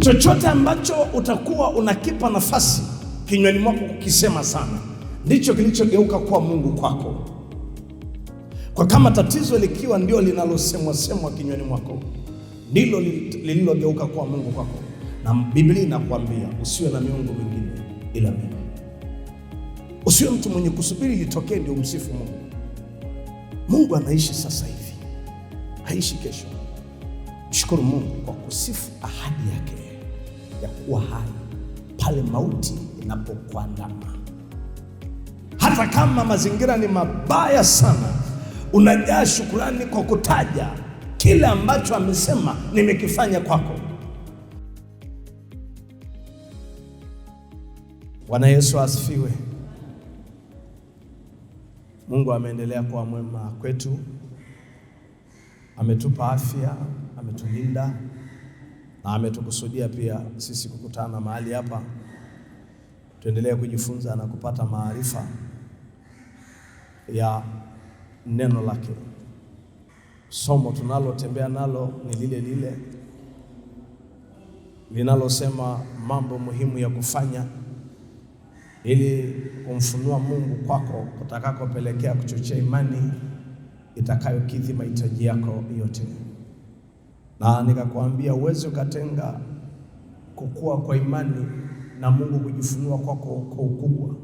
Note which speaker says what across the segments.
Speaker 1: Chochote ambacho utakuwa unakipa nafasi kinywani mwako kukisema sana, ndicho kilichogeuka kuwa Mungu kwako. Kwa kama tatizo likiwa ndio linalosemwa kinywani mwako, ndilo lililogeuka kuwa Mungu kwako. Na Biblia inakuambia usiwe na miungu mingine ila mimi. Usiwe mtu mwenye kusubiri litokee ndio umsifu Mungu. Mungu anaishi sasa hivi, haishi kesho. Shukuru Mungu kwa kusifu ahadi yake ya kuwa hai pale mauti inapokuandama. Hata kama mazingira ni mabaya sana, unajaa shukrani kwa kutaja kile ambacho amesema nimekifanya kwako. Bwana Yesu asifiwe. Mungu ameendelea kuwa mwema kwetu. Ametupa afya, ametulinda na ametukusudia pia sisi kukutana mahali hapa, tuendelee kujifunza na kupata maarifa ya neno lake. Somo tunalotembea nalo ni lile lile linalosema mambo muhimu ya kufanya ili kumfunua Mungu kwako kutakakopelekea kuchochea imani itakayokidhi mahitaji yako yote. Na nikakwambia uweze ukatenga kukua kwa imani na Mungu kujifunua kwako kwa ukubwa.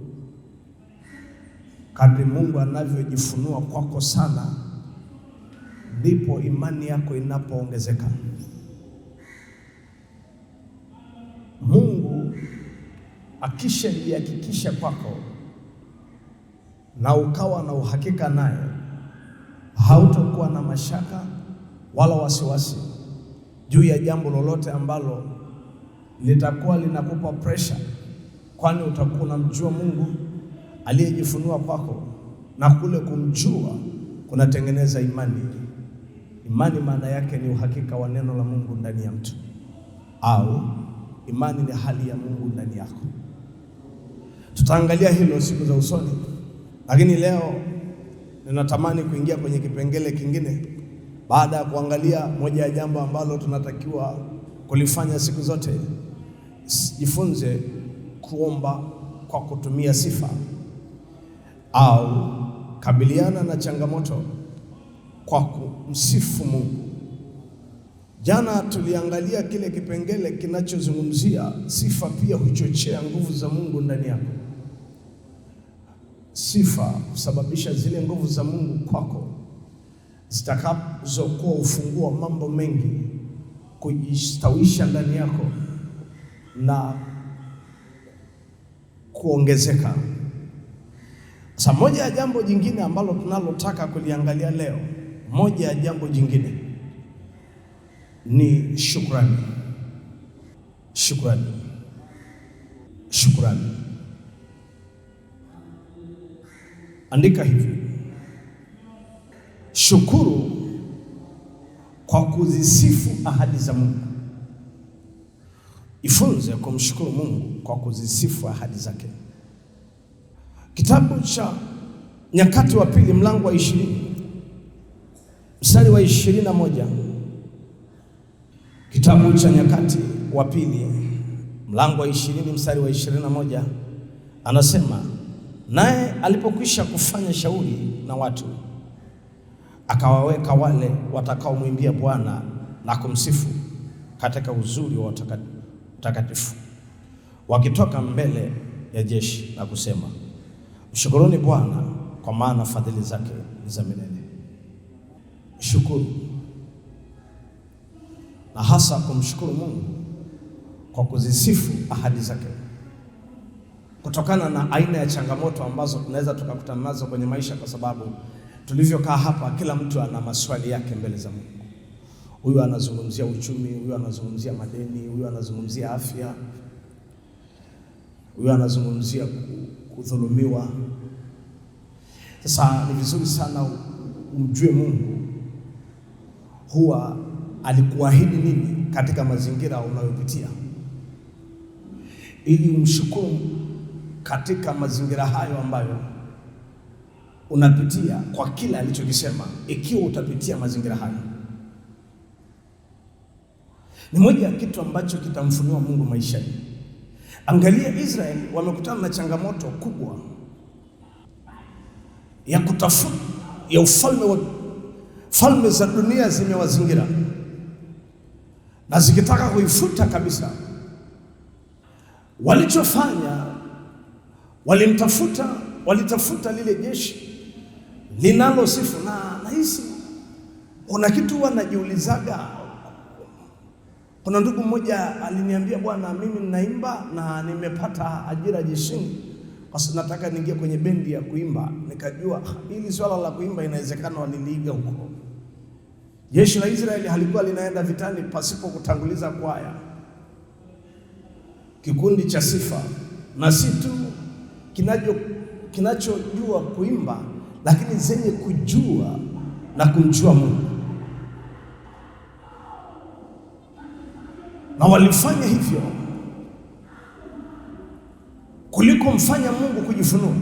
Speaker 1: Kadri Mungu anavyojifunua kwako sana, ndipo imani yako inapoongezeka. Mungu akishalihakikisha kwako na ukawa na uhakika naye, hautakuwa na mashaka wala wasiwasi juu ya jambo lolote ambalo litakuwa linakupa pressure, kwani utakuwa unamjua Mungu aliyejifunua kwako, na kule kumjua kunatengeneza imani. Imani maana yake ni uhakika wa neno la Mungu ndani ya mtu, au imani ni hali ya Mungu ndani yako. Tutaangalia hilo siku za usoni, lakini leo ninatamani kuingia kwenye kipengele kingine. Baada ya kuangalia moja ya jambo ambalo tunatakiwa kulifanya siku zote, jifunze kuomba kwa kutumia sifa, au kabiliana na changamoto kwa kumsifu Mungu. Jana tuliangalia kile kipengele kinachozungumzia sifa pia huchochea nguvu za Mungu ndani yako. Sifa husababisha zile nguvu za Mungu kwako zitakazokuwa ufunguo wa mambo mengi kujistawisha ndani yako na kuongezeka. Sasa moja ya jambo jingine ambalo tunalotaka kuliangalia leo, moja ya jambo jingine ni shukrani. Shukrani. Shukrani. Andika hivi: shukuru kwa kuzisifu ahadi za Mungu. Ifunze kumshukuru Mungu kwa kuzisifu ahadi zake. Kitabu cha Nyakati wa Pili mlango wa 20 mstari wa 21. Kitabu cha Nyakati wa Pili mlango wa 20 mstari wa 21 anasema, naye alipokwisha kufanya shauri na watu, akawaweka wale watakaomwimbia Bwana na kumsifu katika uzuri wa utakatifu, wakitoka mbele ya jeshi na kusema, mshukuruni Bwana kwa maana fadhili zake ni za milele. Shukuru, na hasa kumshukuru Mungu kwa kuzisifu ahadi zake, kutokana na aina ya changamoto ambazo tunaweza tukakutana nazo kwenye maisha, kwa sababu tulivyokaa hapa kila mtu ana maswali yake mbele za Mungu. Huyu anazungumzia uchumi, huyu anazungumzia madeni, huyu anazungumzia afya, huyu anazungumzia kudhulumiwa. Sasa ni vizuri sana umjue Mungu huwa alikuahidi nini katika mazingira unayopitia, ili umshukuru katika mazingira hayo ambayo unapitia kwa kila alichokisema, ikiwa utapitia mazingira hayo. Ni moja ya kitu ambacho kitamfunua Mungu maishani. Angalia, Israeli wamekutana na changamoto kubwa ya kutafuta ya falme za dunia zimewazingira na zikitaka kuifuta kabisa. Walichofanya, walitafuta lile jeshi linalosifu. Na hisi kuna kitu wanajiulizaga. Kuna ndugu mmoja aliniambia, bwana, mimi ninaimba na nimepata ajira jeshini, kwa sababu nataka niingie kwenye bendi ya kuimba. Nikajua hili swala la kuimba inawezekana waliliiga huko. Jeshi la Israeli halikuwa linaenda vitani pasipo kutanguliza kwaya, kikundi cha sifa, na si tu kinachojua kuimba, lakini zenye kujua na kumjua Mungu. Na walifanya hivyo kuliko mfanya Mungu kujifunua.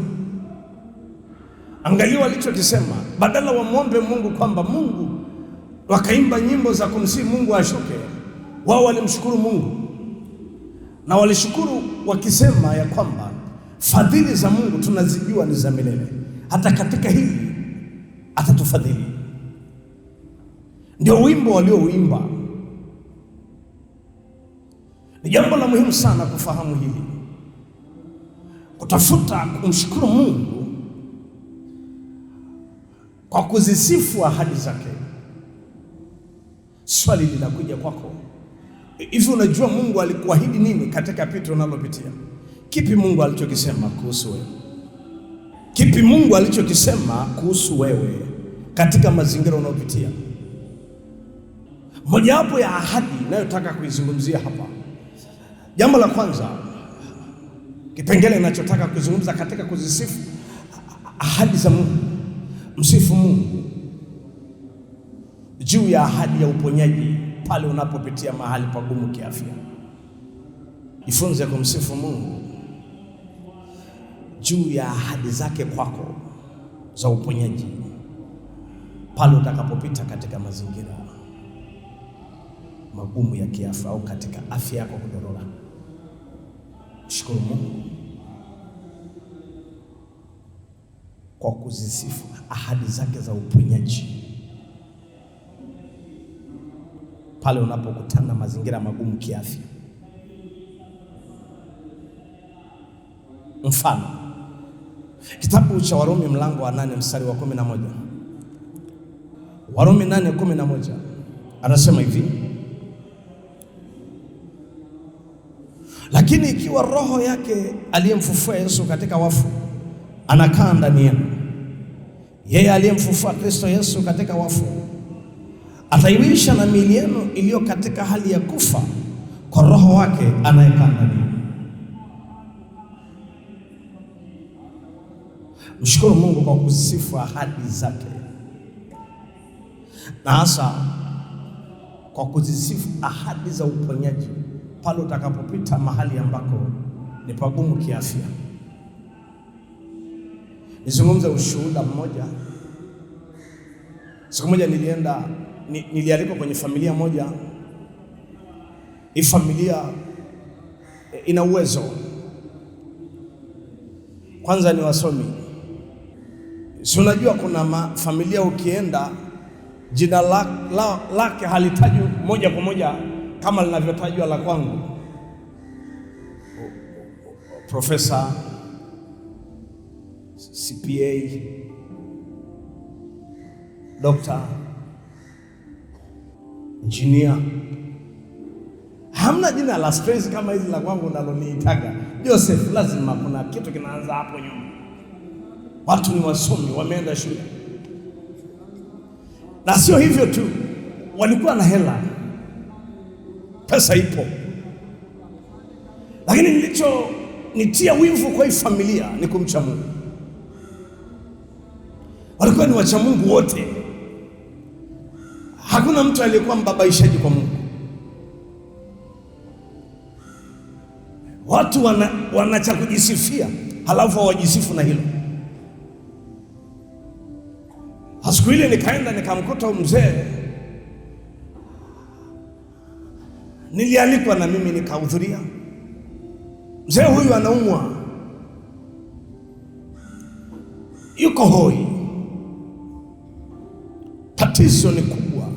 Speaker 1: Angalia walichokisema, badala wamwombe Mungu kwamba Mungu, wakaimba nyimbo za kumsihi Mungu ashuke, wao walimshukuru Mungu. Na walishukuru wakisema ya kwamba fadhili za Mungu tunazijua ni za milele, hata katika hili atatufadhili. Ndio wimbo waliouimba. Ni jambo la muhimu sana kufahamu hili, kutafuta kumshukuru Mungu kwa kuzisifu ahadi zake. Swali linakuja kwako, hivi unajua Mungu alikuahidi nini katika pito unalopitia? Kipi Mungu alichokisema kuhusu wewe? Kipi Mungu alichokisema kuhusu wewe katika mazingira unayopitia? Mojawapo ya ahadi ninayotaka kuizungumzia hapa, jambo la kwanza, kipengele ninachotaka kuzungumza katika kuzisifu ahadi za Mungu, msifu Mungu juu ya ahadi ya uponyaji pale unapopitia mahali pagumu kiafya. Jifunze kumsifu Mungu juu ya ahadi zake kwako za uponyaji pale utakapopita katika mazingira magumu ya kiafya au katika afya yako kudorora. Shukuru Mungu kwa kuzisifu ahadi zake za uponyaji pale unapokutana mazingira magumu kiafya. Mfano, kitabu cha Warumi mlango wa 8 mstari wa 11. Warumi 8:11 anasema hivi: lakini ikiwa roho yake aliyemfufua Yesu katika wafu anakaa ndani yenu, yeye aliyemfufua Kristo Yesu katika wafu ataiwisha na miili yenu iliyo katika hali ya kufa kwa roho wake anayekaa ndani yenu. Mshukuru Mungu kwa kusifu ahadi zake, na hasa kwa kuzisifu ahadi za uponyaji pale utakapopita mahali ambako ni pagumu kiafya. Nizungumze ushuhuda mmoja. Siku moja nilialikwa kwenye familia moja. Hii familia ina uwezo. Kwanza ni wasomi. Si unajua kuna familia ukienda jina lake halitajwi moja kwa moja kama linavyotajwa la kwangu. Profesa, CPA, Doctor, Engineer. Hamna jina la stress kama hizi la kwangu naloniitaga Joseph. Lazima kuna kitu kinaanza hapo nyuma. Watu ni wasomi, wameenda shule. Na sio hivyo tu, walikuwa na hela, pesa ipo. Lakini nitia wivu kwa hii familia ni kumcha Mungu. Walikuwa ni wacha Mungu wote. Hakuna mtu aliyekuwa mbabaishaji kwa Mungu. Watu wana cha kujisifia, halafu hawajisifu na hilo. Siku ile nikaenda nikamkuta mzee Nilialikwa na mimi nikahudhuria. Mzee huyu anaumwa, yuko hoi, tatizo ni kubwa,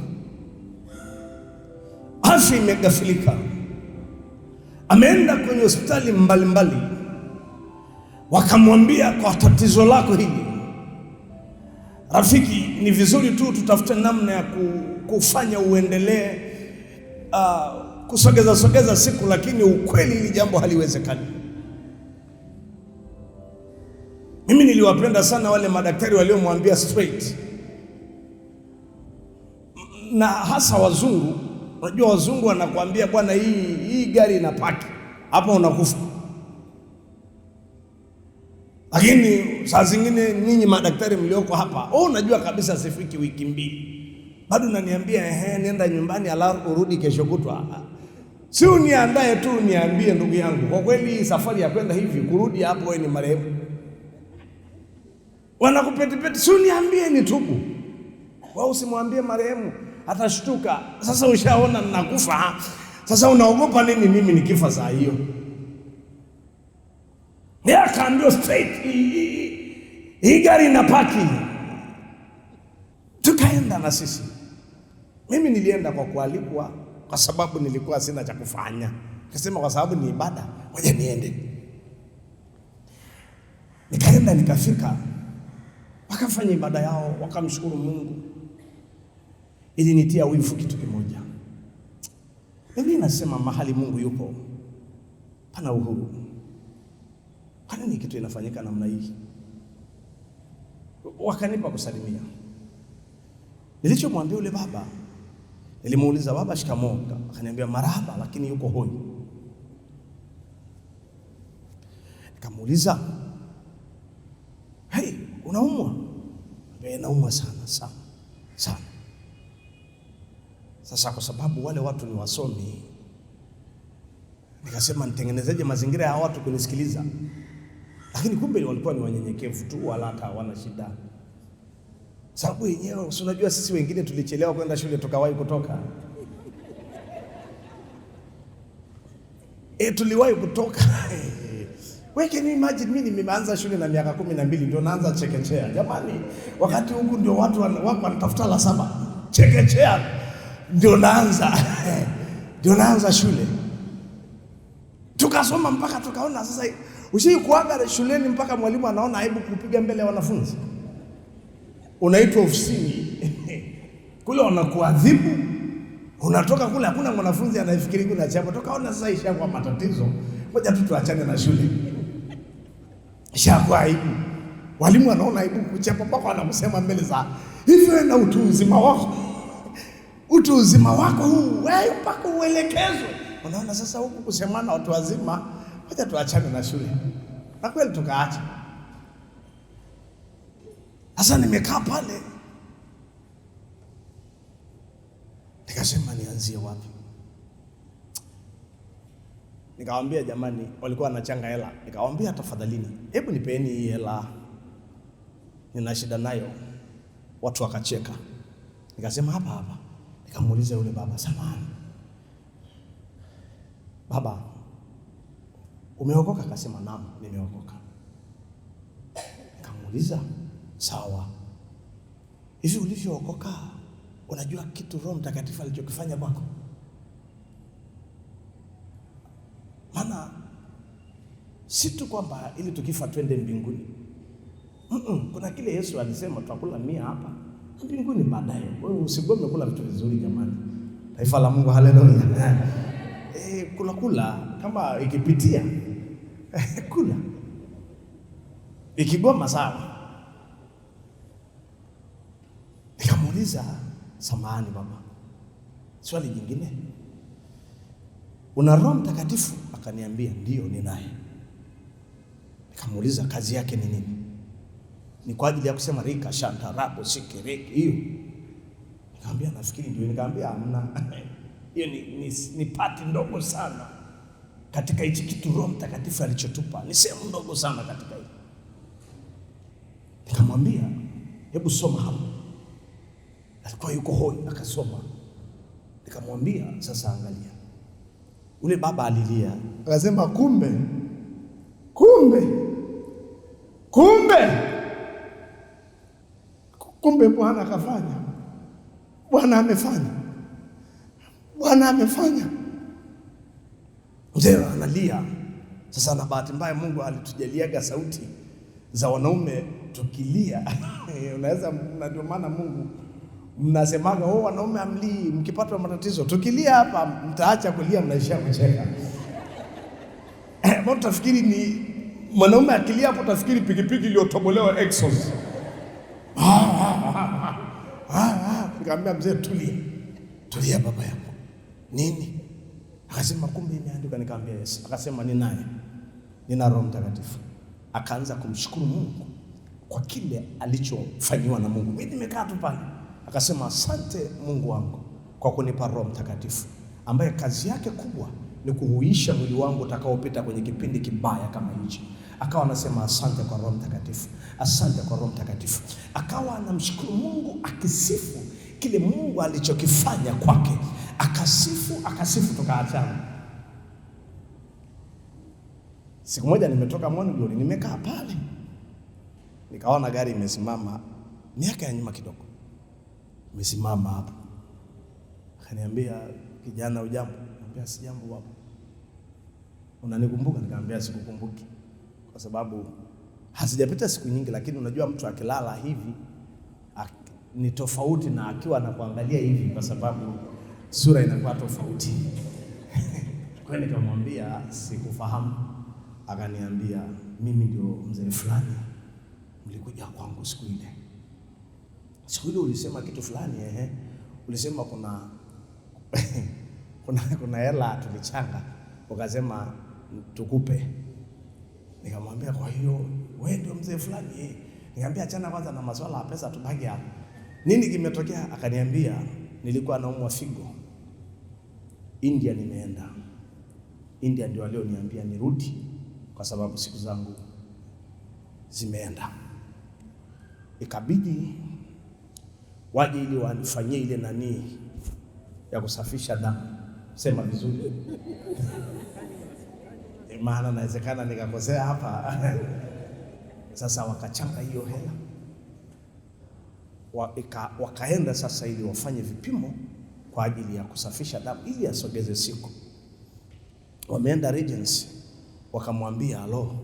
Speaker 1: afya imegafilika. Ameenda kwenye hospitali mbalimbali, wakamwambia kwa tatizo lako hili rafiki, ni vizuri tu tutafute namna ya kufanya uendelee kusogeza siku, lakini ukweli hili jambo haliwezekani. Mimi niliwapenda sana wale madaktari waliomwambia straight, na hasa wazungu. Unajua wazungu wanakuambia bwana, hii gari inapaki hapa, unakufa. Lakini saa zingine ninyi madaktari mlioko hapa, unajua kabisa sifiki wiki mbili, bado unaniambia nenda nyumbani alafu urudi kesho kutwa. Si uniandae tu niambie, ndugu yangu, kwa kweli safari ya kwenda hivi kurudi hapo wewe ni marehemu. Wanakupetipeti, si uniambie nitubu. Wao usimwambie marehemu, atashtuka. Sasa ushaona ninakufa, sasa unaogopa nini mimi nikifa saa hiyo? Yeye akaambiwa straight, hii gari inapaki. Tukaenda na sisi. Mimi nilienda kwa kualikwa, kwa sababu nilikuwa sina cha kufanya. Nikasema kwa sababu ni ibada, ngoja niende. Nikaenda, nikafika, wakafanya ibada yao, wakamshukuru Mungu. Ili nitia wivu kitu kimoja. Mimi nasema mahali Mungu yupo pana uhuru. Kwa nini kitu inafanyika namna hii? Wakanipa kusalimia. Nilichomwambia yule baba, nilimuuliza, baba shikamoo. Akaniambia marahaba, lakini yuko hoi. Nikamuuliza, hey, unaumwa? Naumwa sana. Sasa kwa sababu wale watu ni wasomi, nikasema nitengenezeje mazingira ya watu kunisikiliza. Lakini kumbe walikuwa ni wanyenyekevu tu, wala hata hawana shida. Sababu yenyewe unajua sisi wengine tulichelewa kwenda shule tukawahi kutoka. Tuliwahi kutoka. Wewe can you imagine, mimi nimeanza shule na miaka 12 ndio naanza chekechea. Jamani, wakati huku ndio watu wako wanatafuta la 7. Chekechea ndio naanza shule. Tukasoma mpaka tukaona sasa usikuaga shuleni mpaka mwalimu anaona aibu kupiga mbele ya wanafunzi. Unaitwa ofisini. Kule wanakuadhibu. Unatoka kule hakuna mwanafunzi anayefikiri kuna chapa. Tukaona sasa ishakuwa matatizo. Ngoja tu tuachane na shule. Ishakuwa aibu. Walimu wanaona aibu kuchapa mpaka wanakusema mbele za. Hivyo na utu uzima wako. Utu uzima wako huu wewe mpaka uelekezwe. Unaona sasa huku kusemana watu wazima, ngoja tuachane na shule. Na kweli tukaacha. Sasa nimekaa pale, nikasema nianzie wapi? Nikawaambia jamani, walikuwa wanachanga hela. Nikawaambia tafadhalini, hebu nipeeni hii hela, nina shida nayo. Watu wakacheka. Nikasema hapa. Nikamuuliza yule baba, samahani baba, umeokoka? Akasema naam, nimeokoka. Nikamuuliza sawa, hivi ulivyookoka unajua kitu Roho Mtakatifu alichokifanya kwako? Maana si tu kwamba ili tukifa twende mbinguni. Kuna kile Yesu alisema tutakula 100 hapa mbinguni baadaye. Wewe usigome kula vitu vizuri jamani. Taifa la Mungu, haleluya. Kula kama ikipitia kula. Ikigoma sawa. Nikamuuliza, samahani baba, swali jingine, una Roho Mtakatifu? Akaniambia ndio ninaye. Nikamuuliza kazi yake ni nini? Ni kwa ajili ya kusema rika shantarapo sikiriki hiyo? Nikamwambia nafikiri ndio. Nikamwambia hamna. Hiyo ni pati ndogo sana katika hichi kitu Roho Mtakatifu alichotupa. Ni sehemu ndogo sana katika hiyo. Nikamwambia hebu soma hapo. Alikuwa yuko hoi akasoma. Nikamwambia sasa angalia. Ule baba alilia,
Speaker 2: akasema kumbe Bwana akafanya. Bwana amefanya.
Speaker 1: Mzee analia. Sasa na bahati mbaya Mungu alitujaliaga sauti za wanaume tukilia. Unaweza, ndio maana Mungu mnasemaga wanaume amlii mkipata matatizo. Tukilia hapa mtaacha kulia, mnaishia kucheka. Mbona tafikiri ni mwanaume akilia hapo tafikiri pikipiki iliyotobolewa exhaust. Nikamwambia mzee, tulia baba yangu. Nini? Akasema kumbe imeandikwa. Nikamwambia yes. Akasema nina Roho Mtakatifu. Akaanza kumshukuru Mungu kwa kile alichofanywa na Mungu. Mimi nimekaa tu pale. Akasema asante Mungu wangu kwa kunipa Roho Mtakatifu ambaye kazi yake kubwa ni kuhuisha mwili wangu utakaopita kwenye kipindi kibaya kama hichi. Akawa anasema asante kwa Roho Mtakatifu. Asante kwa Roho Mtakatifu. Akawa anamshukuru Mungu, akisifu kile Mungu alichokifanya kwake. Akasifu tukaachana. Siku moja nimetoka Morning Glory, nimekaa pale. Nikaona gari imesimama miaka ya nyuma kidogo. Imesimama hapo. Akaniambia, kijana ujambo? Nikamwambia sijambo baba. Unanikumbuka? Nikamwambia sikukumbuki. Kwa sababu hasijapita siku nyingi, lakini unajua mtu akilala hivi ni tofauti na akiwa anakuangalia hivi, kwa sababu sura inakuwa tofauti. Kwa hiyo nikamwambia sikufahamu. Akaniambia mimi ndio mzee fulani, mlikuja kwangu siku ile. Siku ile ulisema kitu fulani, ulisema kuna hela tulichanga, ukasema tukupe. Nikamwambia kwa hiyo wewe ndio mzee fulani? Nikamwambia achana kwanza na masuala ya pesa, tubaki hapo. Nini kimetokea? Akaniambia nilikuwa naumwa figo. India nimeenda. India ndio walioniambia nirudi kwa sababu siku zangu zimeenda. Ikabidi waje ili wanifanyie ile nani ya kusafisha damu. Sema vizuri. Maana nawezekana nikakosea hapa. Sasa wakachanga hiyo hela. Wakaenda sasa ili wafanye vipimo kwa ajili ya kusafisha damu ili asogeze siku. Wameenda Regency, wakamwambia alo,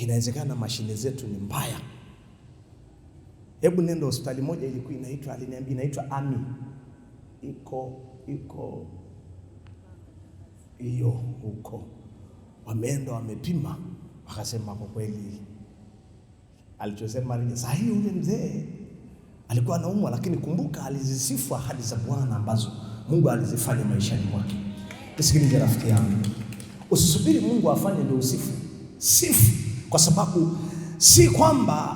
Speaker 1: inawezekana mashine zetu ni mbaya. Hebu nenda hospitali moja ilikuwa inaitwa Ami. Iko hiyo huko. Wameenda wamepima, wakasema kwa kweli alichosema ni sahihi. Ule mzee alikuwa anaumwa, lakini kumbuka alizisifu ahadi za Bwana ambazo Mungu alizifanya maishani mwake. Nisikilize rafiki yangu, usisubiri Mungu afanye ndio usifu. Sifu, kwa sababu si kwamba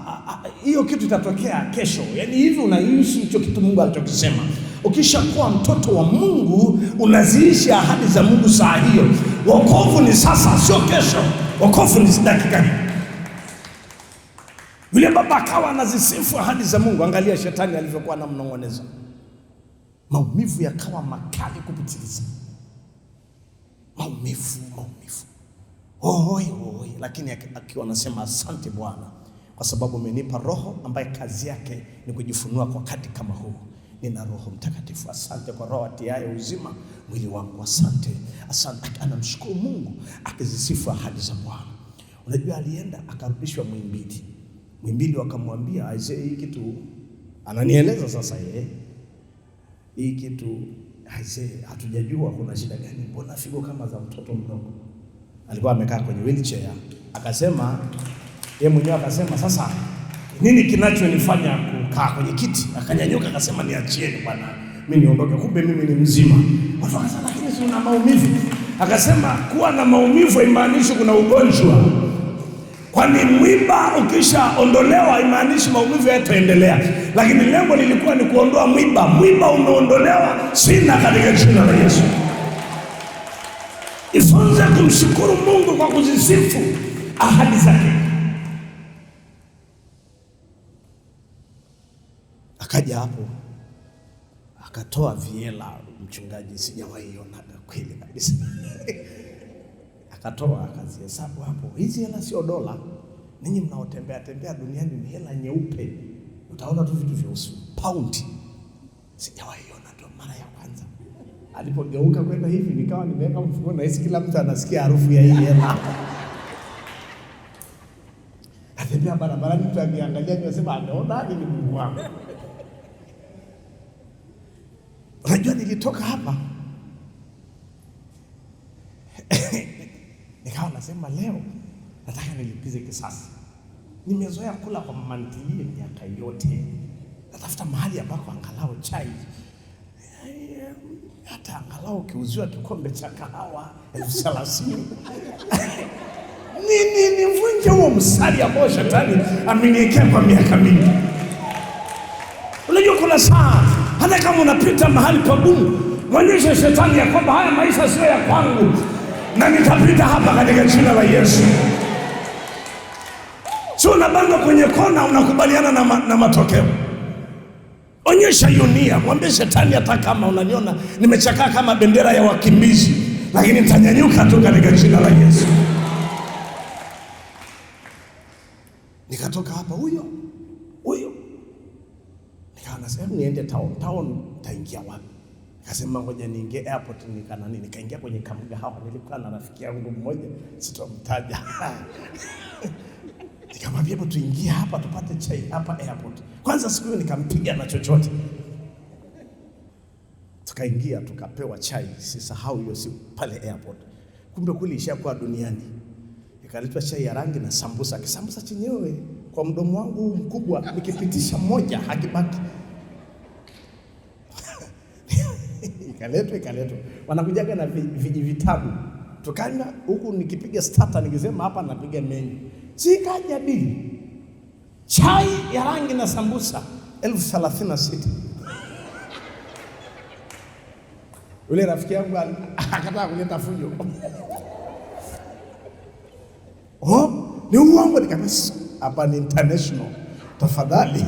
Speaker 1: hiyo kitu itatokea kesho. Yaani hivi unaishi hicho kitu Mungu alichokisema. Ukishakuwa mtoto wa Mungu unaziishi ahadi za Mungu saa hiyo. Wokovu ni sasa, sio kesho. Wokovu ni dakika hii. Yule baba akawa anazisifu ahadi za Mungu. Angalia shetani alivyokuwa anamnong'oneza. Maumivu yakawa makali kupitiliza. Maumivu. Lakini akiwa anasema asante Bwana kwa sababu umenipa Roho ambaye kazi yake ni kujifunua kwa wakati kama huu. Nina Roho Mtakatifu. Asante kwa Roho atiaye uzima mwili wangu. Asante. Anamshukuru Mungu akizisifu ahadi za Bwana. Unajua alienda akarudishwa Muhimbili wakamwambia aisee, hii kitu ananieleza sasa hii kitu aisee, hatujajua kuna shida gani, mbona figo kama za mtoto mdogo. Alikuwa amekaa kwenye wheelchair. Akasema yeye mwenyewe akasema sasa nini kinachonifanya kukaa kwenye kiti? Akanyanyuka akasema niachieni bwana, mimi niondoke, kumbe mimi ni mzima. Watu wakasema lakini si una maumivu. Akasema kuwa na maumivu haimaanishi kuna ugonjwa. Kwani mwiba ukishaondolewa haimaanishi maumivu yataendelea. Lakini lengo lilikuwa ni kuondoa mwiba. Mwiba umeondolewa, sina katika jina la Yesu. Ifunze kumshukuru Mungu kwa kuzisifu ahadi zake. Akaja hapo akatoa viela, mchungaji sijawahi iona kweli kabisa. Akatoa akazihesabu hapo, hizi hela sio dola, ninyi mnaotembea tembea duniani ni hela nyeupe, utaona tu vitu vyeusi, paundi. Sijawahi iona, ndo mara ya kwanza. Alipogeuka kwenda hivi, nikawa nimeweka mfukoni, na hisi kila mtu anasikia harufu ya hii hela. Atembea barabarani, mtu akiangalia anasema ameona nini Mungu wangu. Unajua nilitoka hapa nikawa nasema leo nataka nilipize kisasi. Nimezoea kula kwa mama ntilie miaka yote, natafuta mahali ambako angalau chai, hata angalau ukiuziwa kikombe cha kahawa 30,000 nivunje huo msali ambao shetani ameniwekea kwa miaka mingi. Unajua kuna saa hata kama unapita mahali pagumu, mwonyeshe shetani ya kwamba haya maisha sio ya kwangu na nitapita hapa katika jina la Yesu. Sio unabanga kwenye kona unakubaliana na matokeo. Onyesha hiyo nia, mwambie shetani hata kama unaniona nimechakaa kama bendera ya wakimbizi, lakini nitanyanyuka tu katika jina la Yesu. Nikatoka hapa huyo nikawa nasema niende town taingia wapi? Nikasema ngoja niingie airport, nikaingia kwenye kamgahawa. Nilikuwa na rafiki yangu mmoja sitomtaja. Nikamwambia hebu tuingie hapa tupate chai hapa airport. Kwanza siku hiyo nikampiga na chochote. Tukaingia tukapewa chai, sisahau hiyo siku pale airport. Kumbe kule ishakuwa duniani. Nikaletwa chai ya rangi na sambusa. Kisambusa chenyewe kwa mdomo wangu mkubwa nikipitisha moja hakibaki. Ikaletwa. Wanakujaga na vitabu. Tukanya huku nikipiga starter nikisema hapa napiga menu. Sikaja bili. Chai ya rangi na sambusa 36,000. Ule rafiki yangu akataka kuleta fujo. Ni uongo. Nikamwambia hapa ni international, tafadhali.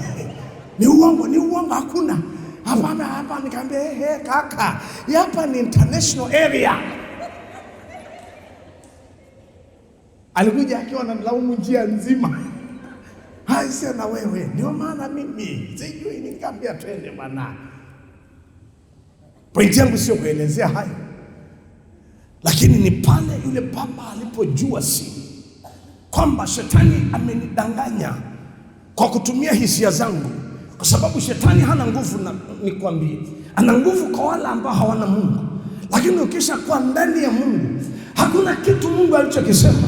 Speaker 1: Ni uongo hakuna. Hapa nikamwambia kaka, hapa ni international area. Alikuja akiwa ananilaumu njia nzima. Haisi na wewe, ndio maana mimi sijui. Nikamwambia twende bwana. Pointi yangu sio kuelezea hayo, lakini ni pale yule baba alipojua kwamba shetani amenidanganya kwa kutumia hisia zangu, kwa sababu shetani hana nguvu nikwambie, ana nguvu kwa wale ambao hawana Mungu. Lakini ukisha kuwa ndani ya Mungu, hakuna kitu Mungu alichokisema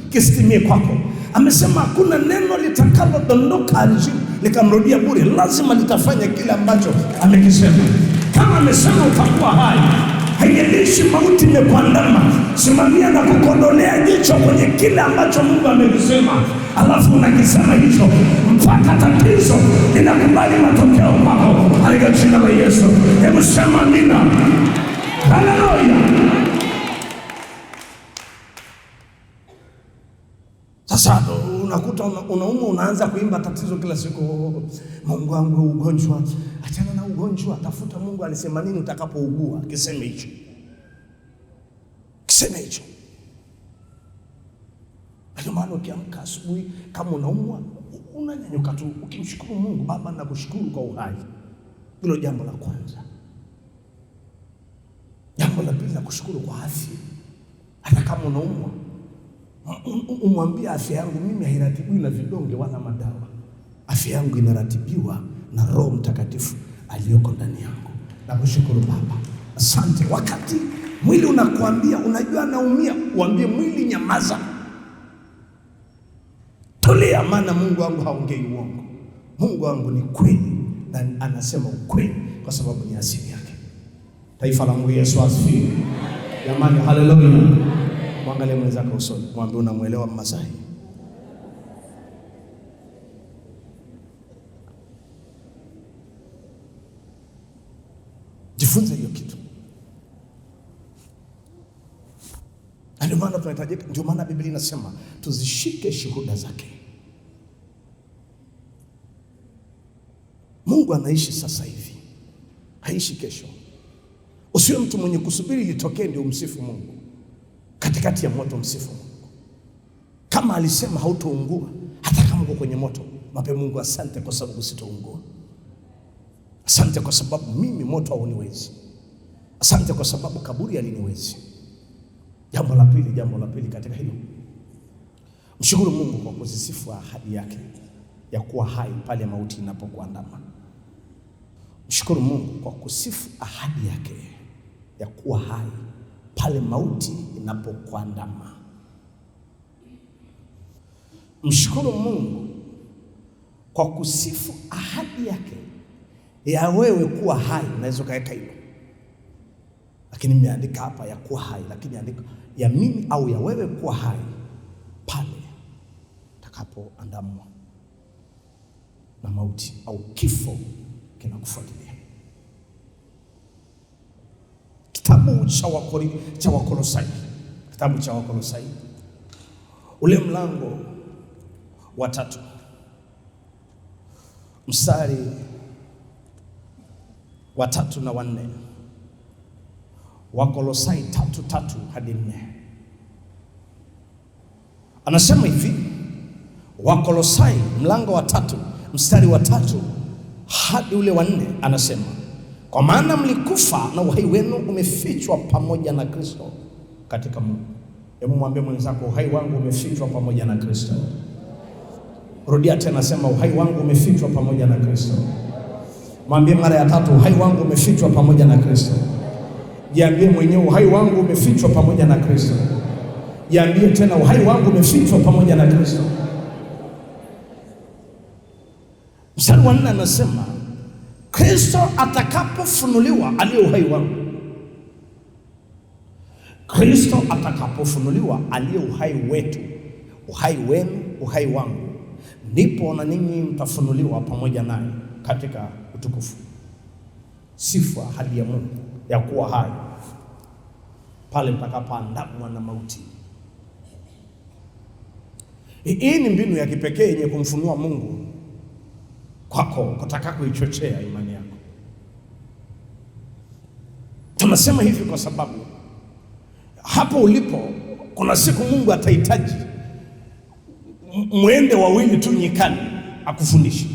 Speaker 1: kisitimie kwako. Amesema hakuna neno litakalodondoka ardhini likamrudia bure, lazima litafanya kile ambacho amekisema. Kama amesema utakuwa hai, haijalishi mauti imekuandama, simamia na kukondolea jicho kwenye kile ambacho Mungu amekisema, alafu unakisema hicho mpaka tatizo linakubali matokeo kwako katika jina la Yesu. Hebu sema amina. Haleluya. Sasa unakuta unaumwa, unaanza kuimba tatizo kila siku. Mungu wangu ugonjwa, achana na ugonjwa, tafuta Mungu alisema nini utakapougua. Kiseme hicho. Ndio maana ukiamka asubuhi kama unaumwa, unanyanyuka tu ukimshukuru Mungu. Baba, nakushukuru kwa uhai. Hilo jambo la kwanza. Jambo la pili, nakushukuru kwa afya. Hata kama unaumwa, umwambie afya yangu mimi hairatibiwi na vidonge wala madawa. Afya yangu inaratibiwa na Roho Mtakatifu aliyoko ndani yangu. Nakushukuru Baba, asante. Wakati mwili unakuambia unajua naumia, uambie mwili nyamaza, tulia, maana Mungu wangu haongei uongo. Mungu wangu ni kweli na anasema ukweli kwa sababu ni asili yake. Taifa la Mungu, Yesu asifiwe. Jamani, haleluya. Mwangalie mwenzako usoni, mwambie unamuelewa Masai. Jifunze hiyo kitu. Ndio maana tunahitaji, ndio maana Biblia inasema tuzishike shuhuda zake. Mungu anaishi sasa hivi. haishi kesho. Usiwe mtu mwenye kusubiri litokee ndio umsifu Mungu. Katikati ya moto msifu Mungu. Kama alisema hautoungua, hata kama uko kwenye moto, mpe Mungu asante kwa sababu sitoungua. Asante kwa sababu mimi moto hauniwezi. Asante kwa sababu kaburi haliniwezi. Jambo la pili katika hilo, mshukuru Mungu kwa kuzisifu ahadi yake ya kuwa hai pale mauti inapokuandama. Mshukuru Mungu kwa kusifu ahadi yake ya kuwa hai pale mauti inapokuandama. Mshukuru Mungu kwa kusifu ahadi yake ya wewe kuwa hai. Naweza kaweka hilo, lakini nimeandika hapa ya kuwa hai, lakini andika ya mimi au ya wewe kuwa hai pale takapoandamwa na mauti au kifo kinakufuatilia. Kitabu cha Wakolosai ule mlango wa 3 mstari wa 3 na wa 4. Wakolosai 3:3 hadi 4. Anasema hivi, Wakolosai mlango wa 3 mstari wa 3 hadi ule wa 4, anasema kwa maana mlikufa na uhai wenu umefichwa pamoja na Kristo katika Mungu. Hebu mwambie mwenzako, uhai wangu umefichwa pamoja na Kristo. Rudia tena, sema uhai wangu umefichwa pamoja na Kristo. Mwambie mara ya 3, uhai wangu umefichwa pamoja na Kristo. Jiambie mwenyewe, uhai wangu umefichwa pamoja na Kristo. Jiambie tena, uhai wangu umefichwa pamoja na Kristo. Mstari wa 4 anasema Kristo atakapofunuliwa aliye uhai wangu. Kristo atakapofunuliwa aliye uhai wetu, uhai wenu, uhai wangu, ndipo na ninyi mtafunuliwa pamoja naye katika utukufu. Sifa ahadi ya Mungu ya kuwa hai pale mtakapoandamwa na mauti. Hii ni mbinu ya kipekee yenye kumfunua Mungu kwako, kutaka kuichochea imani yako. Tunasema hivi kwa sababu hapo ulipo kuna siku Mungu atahitaji mwende wawili tu nyikani akufundishe.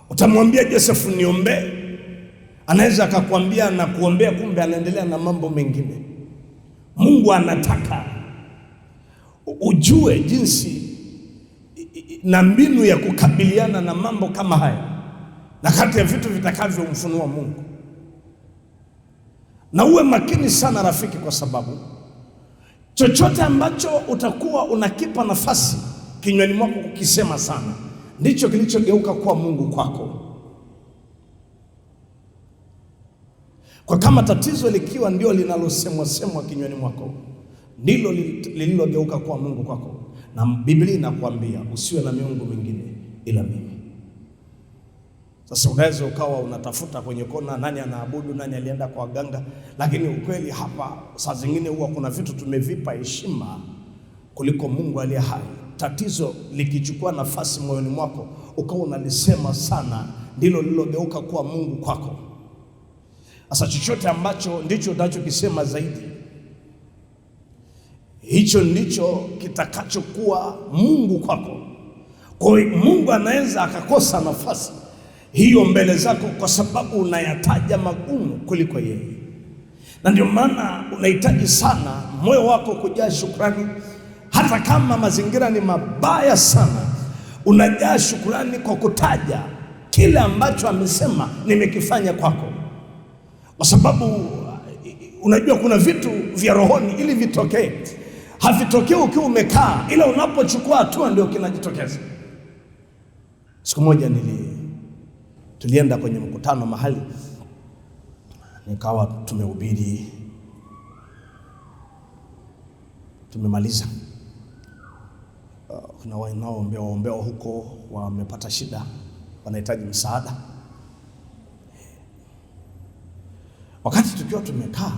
Speaker 1: Utamwambia Joseph niombe, anaweza akakwambia na kuombea, kumbe anaendelea na mambo mengine. Mungu anataka ujue jinsi na mbinu ya kukabiliana na mambo kama haya, na kati ya vitu vitakavyomfunua Mungu. Na uwe makini sana rafiki, kwa sababu chochote ambacho utakuwa unakipa nafasi kinywani mwako kukisema sana, ndicho kilichogeuka kuwa Mungu kwako. Kwa kama tatizo likiwa ndio linalosemwa kinywani mwako, ndilo lililogeuka kuwa Mungu kwako. Na Biblia inakuambia usiwe na miungu mingine ila mimi. Sasa unaweza ukawa unatafuta kwenye kona nani anaabudu, nani alienda kwa waganga, lakini ukweli hapa saa zingine huwa kuna vitu tumevipa heshima kuliko Mungu aliye hai. Tatizo likichukua nafasi moyoni mwako ukawa unalisema sana, ndilo lililogeuka kuwa Mungu kwako. Sasa chochote ambacho ndicho unachokisema zaidi, hicho ndicho kitakachokuwa Mungu kwako. Kwa hiyo Mungu anaweza akakosa nafasi hiyo mbele zako kwa sababu unayataja magumu kuliko yeye. Na ndio maana unahitaji sana moyo wako kujaa shukrani. Hata kama mazingira ni mabaya sana, unajaa shukrani kwa kutaja kile ambacho amesema nimekifanya kwako. Kwa sababu unajua kuna vitu vya rohoni ili vitokee, havitokee ukiwa umekaa, ila unapochukua hatua ndio kinajitokeza. Siku moja tulienda kwenye mkutano mahali, nikawa tumehubiri, tumemaliza. Kuna wanaoombewa huko wamepata shida, wanahitaji msaada. Wakati tukiwa tumekaa,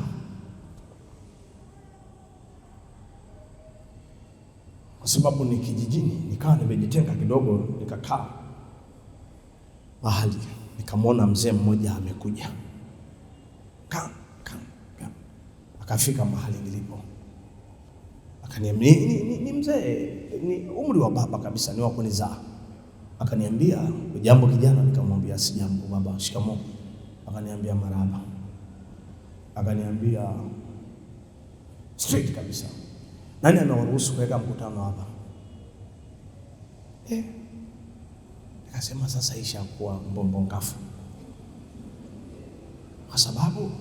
Speaker 1: kwa sababu ni kijijini, nikawa nimejitenga kidogo, nikakaa mahali nikamwona mzee mmoja amekuja. Akafika mahali nilipo. Akaniambia ni mzee, ni umri wa baba kabisa, ni wa kunizaa. Akaniambia, "Jambo kijana?" Nikamwambia, "Sijambo baba." "Shikamoo." Akaniambia, "Marhaba." Akaniambia straight kabisa, "Nani anawaruhusu kuweka mkutano hapa?" Nikasema sasa ishakuwa mbombongafu. Kwa sababu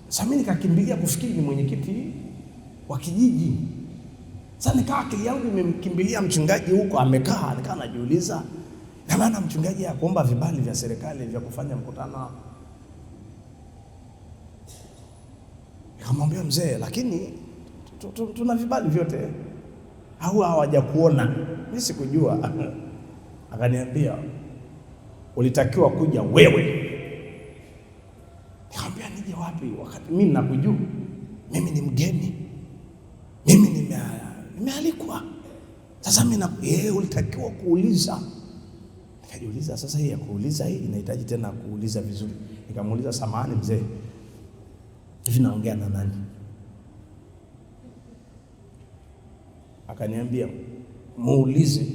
Speaker 1: sasa mimi nikakimbilia kufikiri ni mwenyekiti wa kijiji. Sasa nikaa akili yangu imemkimbilia mchungaji huko amekaa, nikaa najiuliza, na maana mchungaji hakuomba vibali vya serikali vya kufanya mkutano. Nikamwambia, "Mzee, lakini tuna vibali vyote." "Au hawajakuona?" Mimi sikujua. Akaniambia, "Ulitakiwa kuja wewe." Nikamwambia, "Nije wapi wakati mimi nakujua? Mimi ni mgeni. Mimi nimealikwa. Sasa mimi ulitakiwa kuuliza." Nikajiuliza, sasa hii ya kuuliza hii inahitaji tena kuuliza vizuri. Nikamuuliza, "Samahani mzee, hivi naongea na nani?" Akaniambia, "Muulize."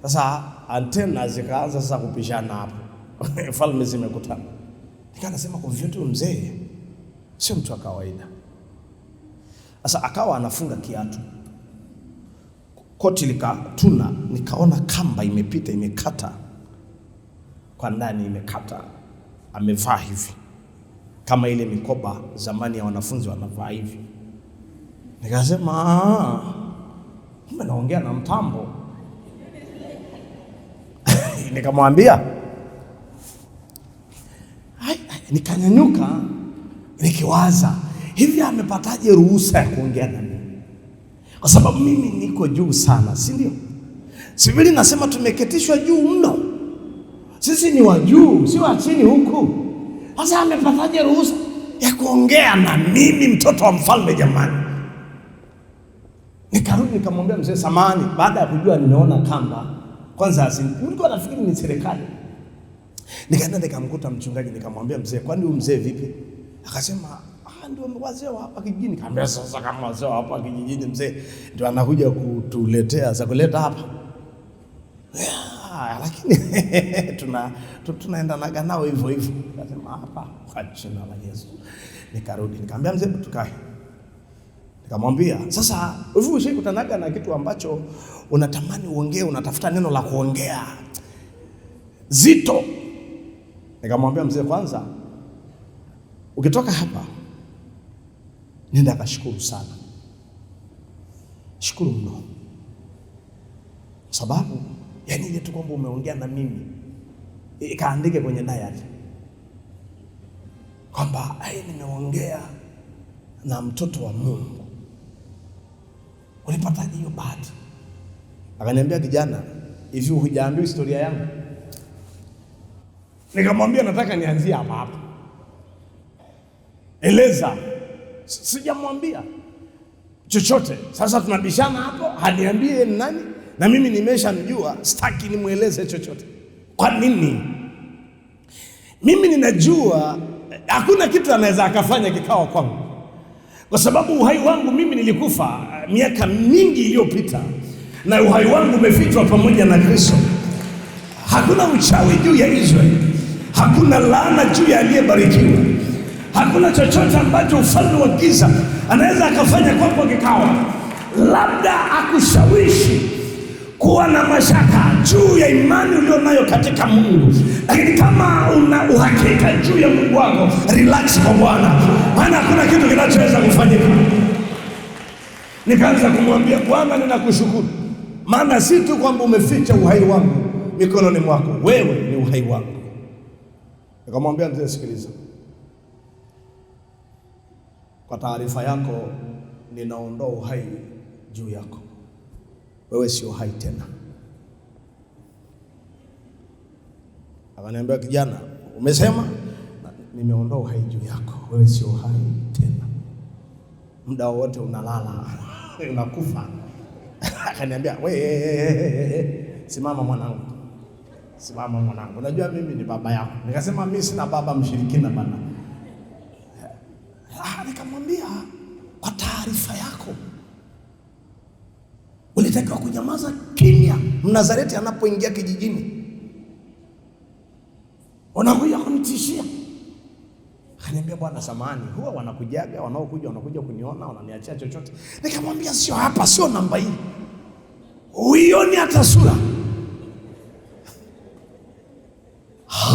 Speaker 1: Sasa antena zikaanza sasa kupishana hapo. Falme zimekutana. Nikanasema kwa vyote mzee sio mtu wa kawaida. Sasa akawa anafunga kiatu. Koti likatuna, nikaona kamba imepita imekata kwa ndani, imekata. Amevaa hivi kama ile mikoba zamani ya wanafunzi wanavaa hivi. Nikasema, "Kumbe naongea na mtambo." Nikamwambia, nikanyanyuka nikiwaza, hivi amepataje ruhusa ya kuongea na mimi? Kwa sababu mimi niko juu sana, si ndio? Biblia inasema tumeketishwa juu mno. Sisi ni wa juu, si wa chini huku. Sasa amepataje ruhusa ya kuongea na mimi, mtoto wa mfalme jamani? Nikarudi nikamwambia mzee, "Samahani." Baada ya kujua nimeona kamba, kwanza nilikuwa nafikiri ni serikali. Nikaenda nikamkuta mchungaji, nikamwambia, "Mzee, kwani huyu mzee vipi?" Akasema, "Ndio wazee wa hapa kijijini." Nikamwambia, "Sasa kama wazee wa hapa kijijini mzee ndio anakuja kutuletea za kuleta hapa?" Lakini tunaendanaga nao hivyo hivyo. Akasema, "Hapa kwa jina la Yesu." Nikarudi nikamwambia, "Mzee, tukae." Nikamwambia, "Sasa hivi ushikutanaga na kitu ambacho unatamani uongee, unatafuta neno la kuongea zito?" Nikamwambia, "Mzee, kwanza ukitoka hapa nenda kashukuru sana. Shukuru mno. Sababu yani ile tu kwamba umeongea na mimi, ikaandike kwenye diary kwamba nimeongea na mtoto wa Mungu. Ulipataje hiyo bahati?" Akaniambia, "Kijana, hivi hujaambiwa historia yangu?" Nikamwambia, "Nataka nianzie hapa. Eleza." Sijamwambia chochote. Sasa tunabishana hapo, haniambie ni nani na mimi nimeshamjua, sitaki nimueleze chochote. Kwa nini? Mimi ninajua hakuna kitu anaweza akafanya kikawa kwangu. Kwa sababu uhai wangu mimi nilikufa miaka mingi iliyopita, na uhai wangu umefichwa pamoja na Kristo. Hakuna uchawi juu ya Israeli, hakuna laana juu ya aliyebarikiwa, hakuna chochote ambacho ufalme wa giza anaweza akafanya kwako kikawa. Labda akushawishi kuwa na mashaka juu ya imani ulionayo katika Mungu, lakini kama una uhakika juu ya Mungu wako, relax kwa Bwana, maana hakuna kitu kinachoweza kufanyika. Nikaanza kumwambia, "Bwana, ninakushukuru, maana si tu kwamba umeficha uhai wangu mikononi mwako, wewe ni uhai wangu." Nikamwambia, "Mzee, sikiliza, kwa taarifa yako, ninaondoa uhai juu yako. Wewe sio hai tena." Akaniambia, "Kijana, umesema?" "Nimeondoa uhai juu yako, wewe sio hai tena. Muda wote unalala, unakufa." Akaniambia, "Wewe simama mwanangu." Simama mwanangu, unajua mimi ni baba yako. Nikasema mimi sina baba mshirikina bana. Nikamwambia kwa taarifa yako, ulitakiwa kunyamaza kimya Mnazareti anapoingia kijijini. Unakuja kunitishia. Akaniambia bwana samahani, huwa wanakuja wanakuja kuniona, wananiachia chochote. Nikamwambia sio hapa, sio namba hii. Uioni hata sura.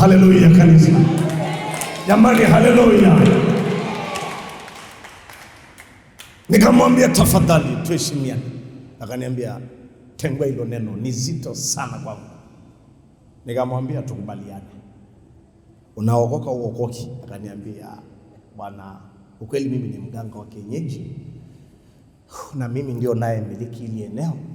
Speaker 1: Haleluya kanisa. Jamani haleluya. Nikamwambia tafadhali tuheshimiane. Akaniambia tengwa hilo neno ni zito sana kwangu. Nikamwambia tukubaliane. Unaokoka uokoki? Akaniambia bwana, ukweli mimi ni mganga wa kienyeji na mimi ndio naye miliki ile eneo.